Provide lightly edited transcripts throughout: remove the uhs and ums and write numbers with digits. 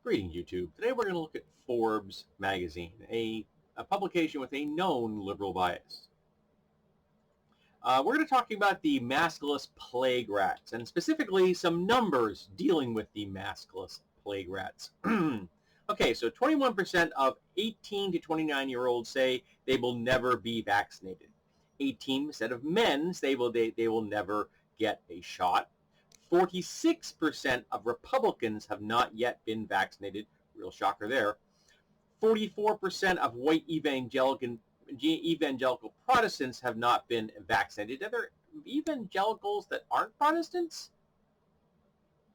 Greetings, YouTube. Today we're going to look at Forbes magazine, a publication with a known liberal bias. We're going to talk about the maskless plague rats, and specifically some numbers dealing with the maskless plague rats. Okay, so 21% of 18 to 29-year-olds say they will never be vaccinated. 18% of men say they will never get a shot. 46% of Republicans have not yet been vaccinated. Real shocker there. 44% of white evangelical Protestants have not been vaccinated. Are there evangelicals that aren't Protestants?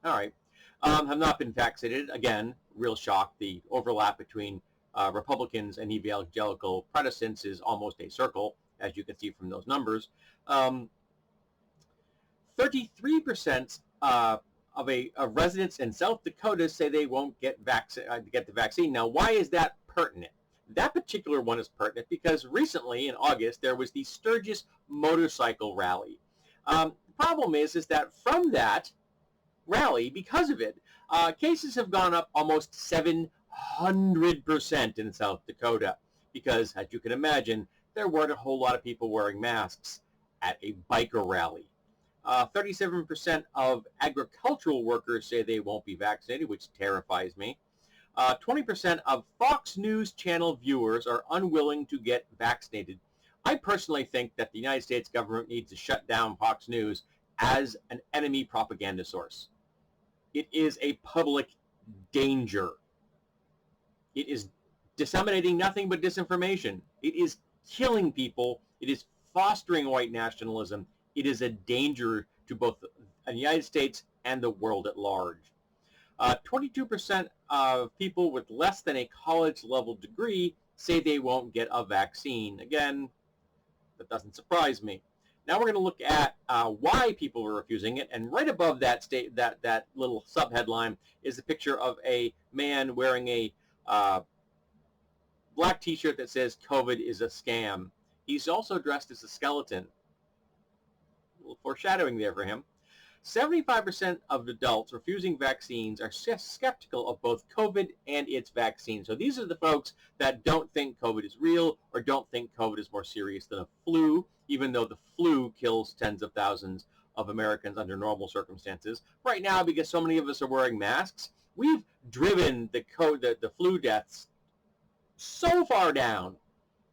All right. Have not been vaccinated. Again, real shock. The overlap between Republicans and evangelical Protestants is almost a circle, as you can see from those numbers. 33% of residents in South Dakota say they won't get the vaccine. Now, why is that pertinent? That particular one is pertinent because recently, in August, there was the Sturgis motorcycle rally. The problem is that from that rally, because of it, cases have gone up almost 700% in South Dakota because, as you can imagine, there weren't a whole lot of people wearing masks at a biker rally. 37% of agricultural workers say they won't be vaccinated, which terrifies me. 20% of Fox News channel viewers are unwilling to get vaccinated. I personally think that the United States government needs to shut down Fox News as an enemy propaganda source. It is a public danger. It is disseminating nothing but disinformation. It is killing people. It is fostering white nationalism. It is a danger to both the United States and the world at large. 22% of people with less than a college-level degree say they won't get a vaccine. Again, that doesn't surprise me. Now we're going to look at why people are refusing it, and right above that that little subheadline is a picture of a man wearing a black T-shirt that says "COVID is a scam." He's also dressed as a skeleton. A little foreshadowing there for him. 75% of adults refusing vaccines are skeptical of both COVID and its vaccine. So these are the folks that don't think COVID is real or don't think COVID is more serious than a flu, even though the flu kills tens of thousands of Americans under normal circumstances. Right now, because so many of us are wearing masks, we've driven the flu deaths so far down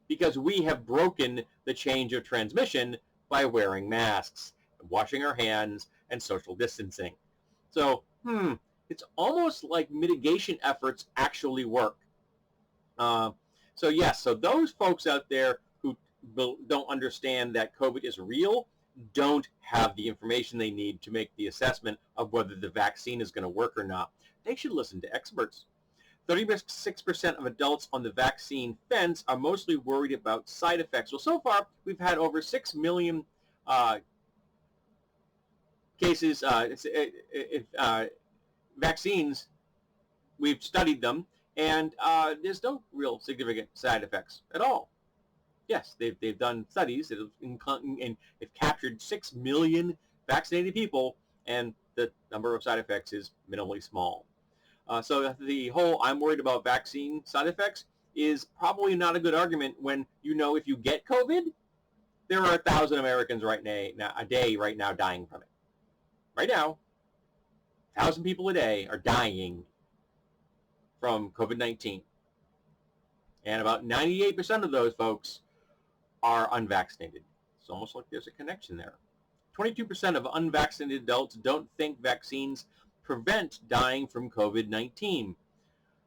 because we have broken the chain of transmission by wearing masks, washing our hands, and social distancing. So, it's almost like mitigation efforts actually work. So those folks out there who don't understand that COVID is real don't have the information they need to make the assessment of whether the vaccine is going to work or not. They should listen to experts. 36% of adults on the vaccine fence are mostly worried about side effects. Well, so far, we've had over 6 million cases, vaccines. We've studied them, and there's no real significant side effects at all. Yes, they've done studies that have captured 6 million vaccinated people, and the number of side effects is minimally small. So the whole "I'm worried about vaccine side effects" is probably not a good argument when you know if you get COVID, there are 1,000 Americans a day right now dying from it. Right now, 1,000 people a day are dying from COVID-19. And about 98% of those folks are unvaccinated. It's almost like there's a connection there. 22% of unvaccinated adults don't think vaccines prevent dying from COVID-19.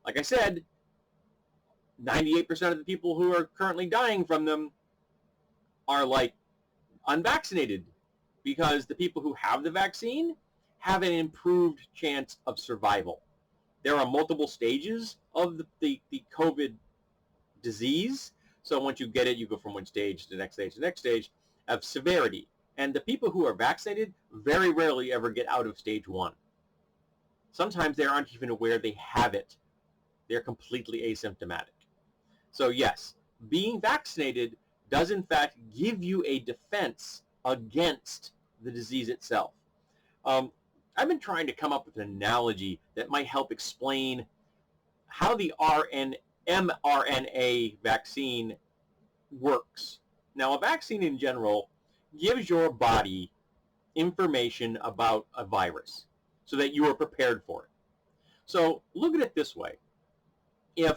Like I said, 98% of the people who are currently dying from them are like unvaccinated, because the people who have the vaccine have an improved chance of survival. There are multiple stages of the COVID disease. So once you get it, you go from one stage to the next stage to the next stage of severity. And the people who are vaccinated very rarely ever get out of stage 1. Sometimes they aren't even aware they have it. They're completely asymptomatic. So yes, being vaccinated does in fact give you a defense against the disease itself. I've been trying to come up with an analogy that might help explain how the mRNA vaccine works. Now, a vaccine in general gives your body information about a virus so that you are prepared for it. So look at it this way. If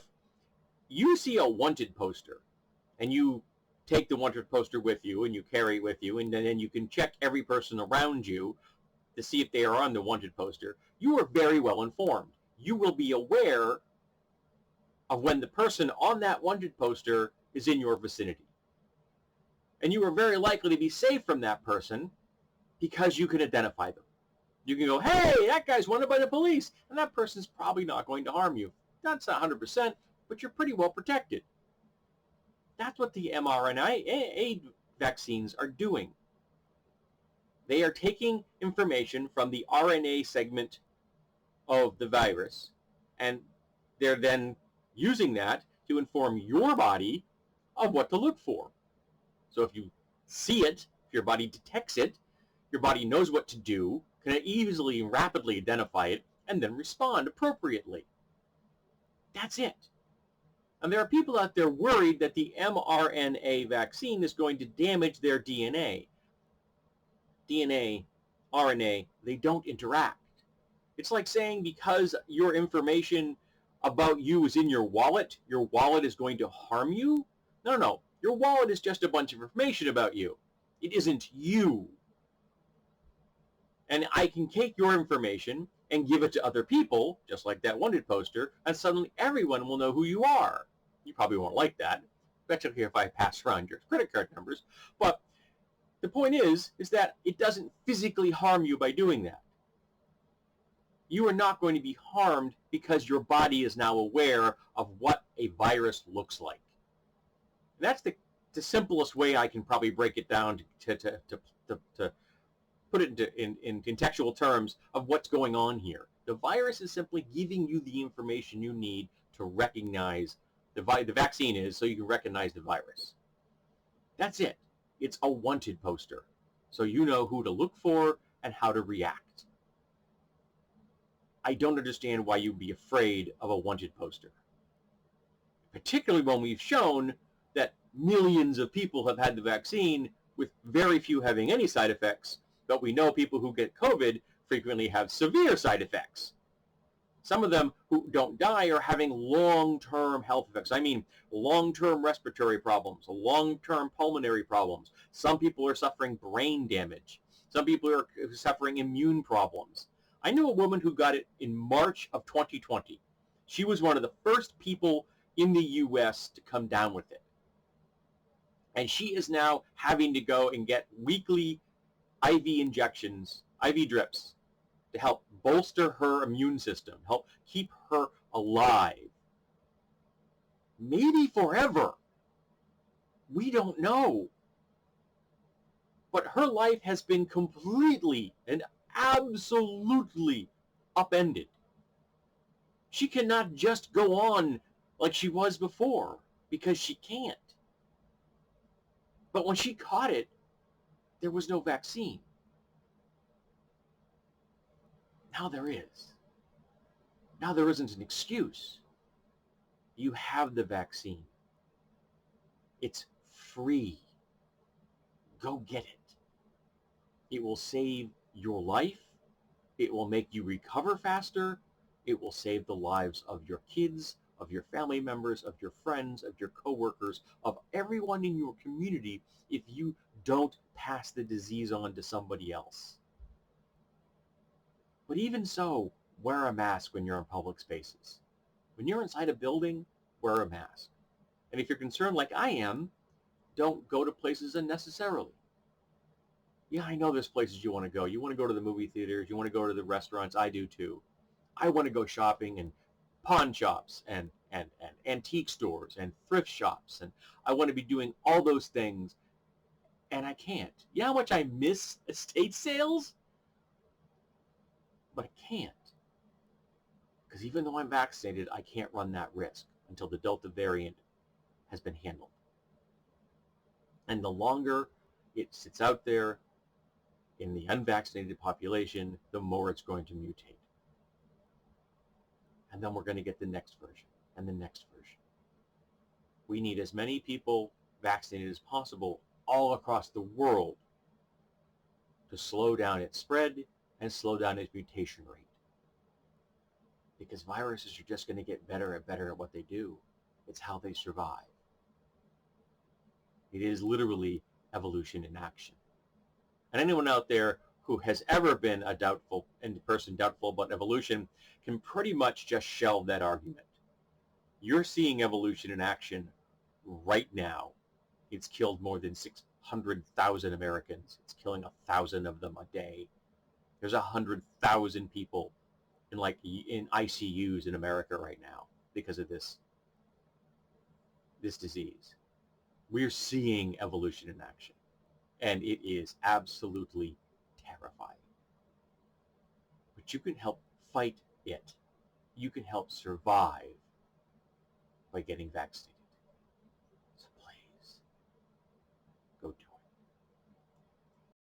you see a wanted poster and you take the wanted poster with you and you carry it with you, and then you can check every person around you to see if they are on the wanted poster, you are very well informed. You will be aware of when the person on that wanted poster is in your vicinity. And you are very likely to be safe from that person because you can identify them. You can go, hey, that guy's wanted by the police, and that person's probably not going to harm you. That's 100%, but you're pretty well protected. That's what the mRNA vaccines are doing. They are taking information from the RNA segment of the virus, and they're then using that to inform your body of what to look for. So if you see it, if your body detects it, your body knows what to do, can easily and rapidly identify it, and then respond appropriately. That's it. And there are people out there worried that the mRNA vaccine is going to damage their DNA. DNA, RNA, they don't interact. It's like saying because your information about you is in your wallet is going to harm you. No, no. Your wallet is just a bunch of information about you. It isn't you. And I can take your information and give it to other people, just like that wanted poster, and suddenly everyone will know who you are. You probably won't like that, especially if I pass around your credit card numbers. But the point is that it doesn't physically harm you by doing that. You are not going to be harmed because your body is now aware of what a virus looks like. And that's the simplest way I can probably break it down to put it in contextual terms of what's going on here. The virus is simply giving you the information you need to recognize the vaccine is so you can recognize the virus. That's it. It's a wanted poster. So you know who to look for and how to react. I don't understand why you'd be afraid of a wanted poster. Particularly when we've shown that millions of people have had the vaccine with very few having any side effects, but we know people who get COVID frequently have severe side effects. Some of them who don't die are having long-term health effects. I mean, long-term respiratory problems, long-term pulmonary problems. Some people are suffering brain damage. Some people are suffering immune problems. I knew a woman who got it in March of 2020. She was one of the first people in the U.S. to come down with it. And she is now having to go and get weekly IV injections, IV drips, to help bolster her immune system, help keep her alive. Maybe forever. We don't know. But her life has been completely and absolutely upended. She cannot just go on like she was before because she can't. But when she caught it, there was no vaccine. Now there is. Now there isn't an excuse. You have the vaccine. It's free. Go get it. It will save your life. It will make you recover faster. It will save the lives of your kids, of your family members, of your friends, of your coworkers, of everyone in your community if you don't pass the disease on to somebody else. But even so, wear a mask when you're in public spaces. When you're inside a building, wear a mask. And if you're concerned like I am, don't go to places unnecessarily. Yeah, I know there's places you want to go. You want to go to the movie theaters. You want to go to the restaurants. I do too. I want to go shopping in pawn shops and antique stores and thrift shops. And I want to be doing all those things. And I can't. You know how much I miss estate sales? But I can't. Because even though I'm vaccinated, I can't run that risk until the Delta variant has been handled. And the longer it sits out there in the unvaccinated population, the more it's going to mutate. And then we're going to get the next version and the next version. We need as many people vaccinated as possible all across the world to slow down its spread and slow down its mutation rate. Because viruses are just going to get better and better at what they do. It's how they survive. It is literally evolution in action. And anyone out there who has ever been a person doubtful about evolution can pretty much just shelve that argument. You're seeing evolution in action right now. It's killed more than 600,000 Americans. It's killing 1,000 of them a day. There's 100,000 people in ICUs in America right now because of this disease. We're seeing evolution in action, and it is absolutely terrifying. But you can help fight it. You can help survive by getting vaccinated. So please, go do it.